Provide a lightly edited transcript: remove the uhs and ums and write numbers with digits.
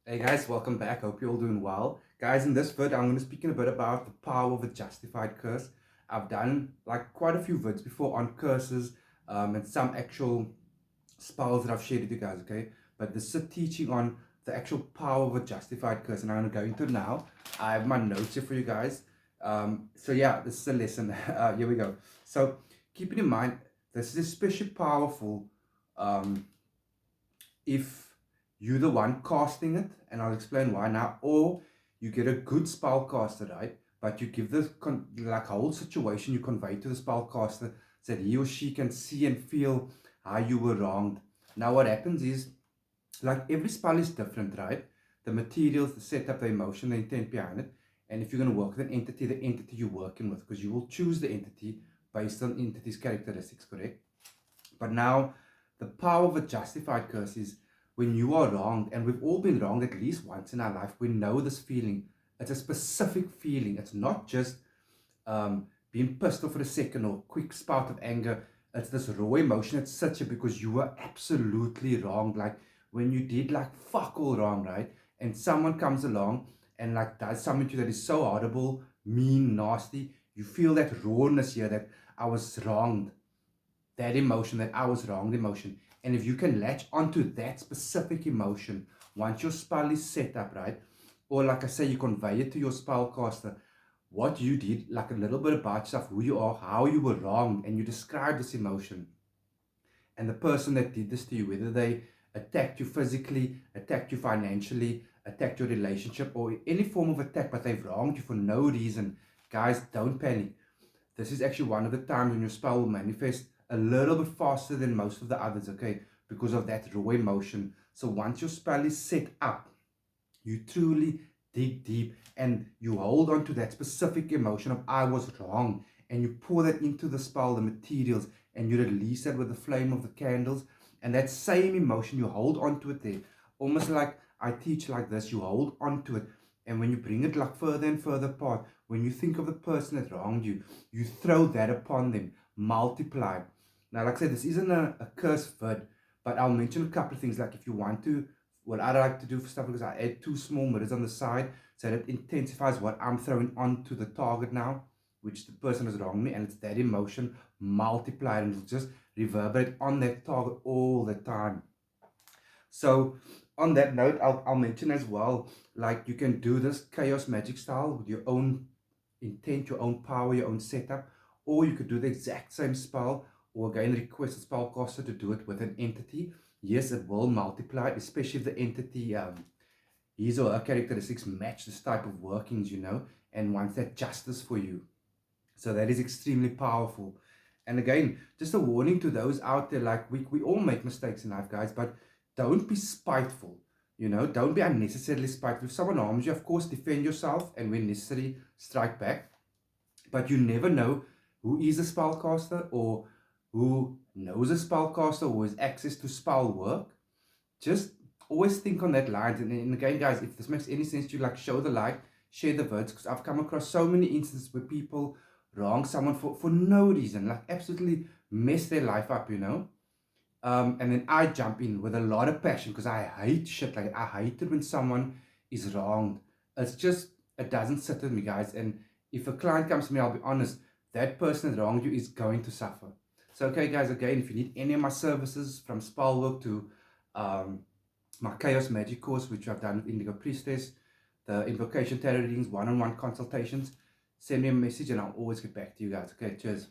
Hey guys, welcome back. Hope you're all doing well. Guys, in this vid, I'm going to speak a bit about the power of a justified curse. I've done like quite a few vids before on curses and some actual spells that I've shared with you guys, okay? But this is a teaching on the actual power of a justified curse, and I'm going to go into it now. I have my notes here for you guys. So yeah, this is a lesson. Here we go. So keeping in mind, this is especially powerful um, if you're the one casting it, and I'll explain why now, or you get a good spellcaster, right? But you give the like whole situation you convey to the spellcaster so that he or she can see and feel how you were wronged. Now what happens is, like, every spell is different, right? The materials, the setup, the emotion, the intent behind it. And if you're going to work with an entity, the entity you're working with, because you will choose the entity based on entity's characteristics, correct? But now, the power of a justified curse is when you are wronged, and we've all been wronged at least once in our life. We know this feeling. It's a specific feeling. It's not just being pissed off for a second or quick spout of anger. It's this raw emotion. It's such a because you were absolutely wrong. Like when you did like fuck all wrong, right? And someone comes along and like does something to you that is so horrible, mean, nasty. You feel that rawness here that I was wronged, that emotion, that I was wrong emotion. And if you can latch onto that specific emotion, once your spell is set up, right? Or like I say, you convey it to your spellcaster, what you did, like a little bit about yourself, who you are, how you were wrong, and you describe this emotion. And the person that did this to you, whether they attacked you physically, attacked you financially, attacked your relationship, or any form of attack, but they've wronged you for no reason, guys, don't panic. This is actually one of the times when your spell will manifest a little bit faster than most of the others, okay? Because of that raw emotion. So once your spell is set up, you truly dig deep and you hold on to that specific emotion of I was wrong, and you pour that into the spell, the materials, and you release that with the flame of the candles. And that same emotion, you hold on to it there. Almost like I teach like this, you hold on to it. And when you bring it like further and further apart, when you think of the person that wronged you, you throw that upon them, multiply. Now, like I said, this isn't a curse vid, but I'll mention a couple of things. Like if you want to, what I like to do for stuff, because I add two small mirrors on the side, so that it intensifies what I'm throwing onto the target now, which the person has wronged me, and it's that emotion multiplied, and it'll just reverberate on that target all the time. So on that note, I'll mention as well, like you can do this chaos magic style with your own intent, your own power, your own setup, or you could do the exact same spell, or again request a spellcaster to do it with an entity. Yes, it will multiply, especially if the entity his or her characteristics match this type of workings, and wants that justice for you. So that is extremely powerful. And again, just a warning to those out there, like we all make mistakes in life, guys, but don't be spiteful. Don't be unnecessarily spiteful. If someone harms you, of course, defend yourself and when necessary, strike back. But you never know who is a spellcaster or who knows a spellcaster or has access to spell work. Just always think on that line. And again, guys, if this makes any sense to you, like show the light, share the words, because I've come across so many instances where people wrong someone for no reason, like absolutely mess their life up. And then I jump in with a lot of passion because I hate shit. Like I hate it when someone is wronged. It's just, it doesn't sit with me, guys. And if a client comes to me, I'll be honest, that person that wronged you is going to suffer. So, okay, guys, again, if you need any of my services from spell work to um, my chaos magic course, which I've done with Indigo priestess, the invocation tarot readings, one-on-one consultations, send me a message and I'll always get back to you guys. Okay, cheers.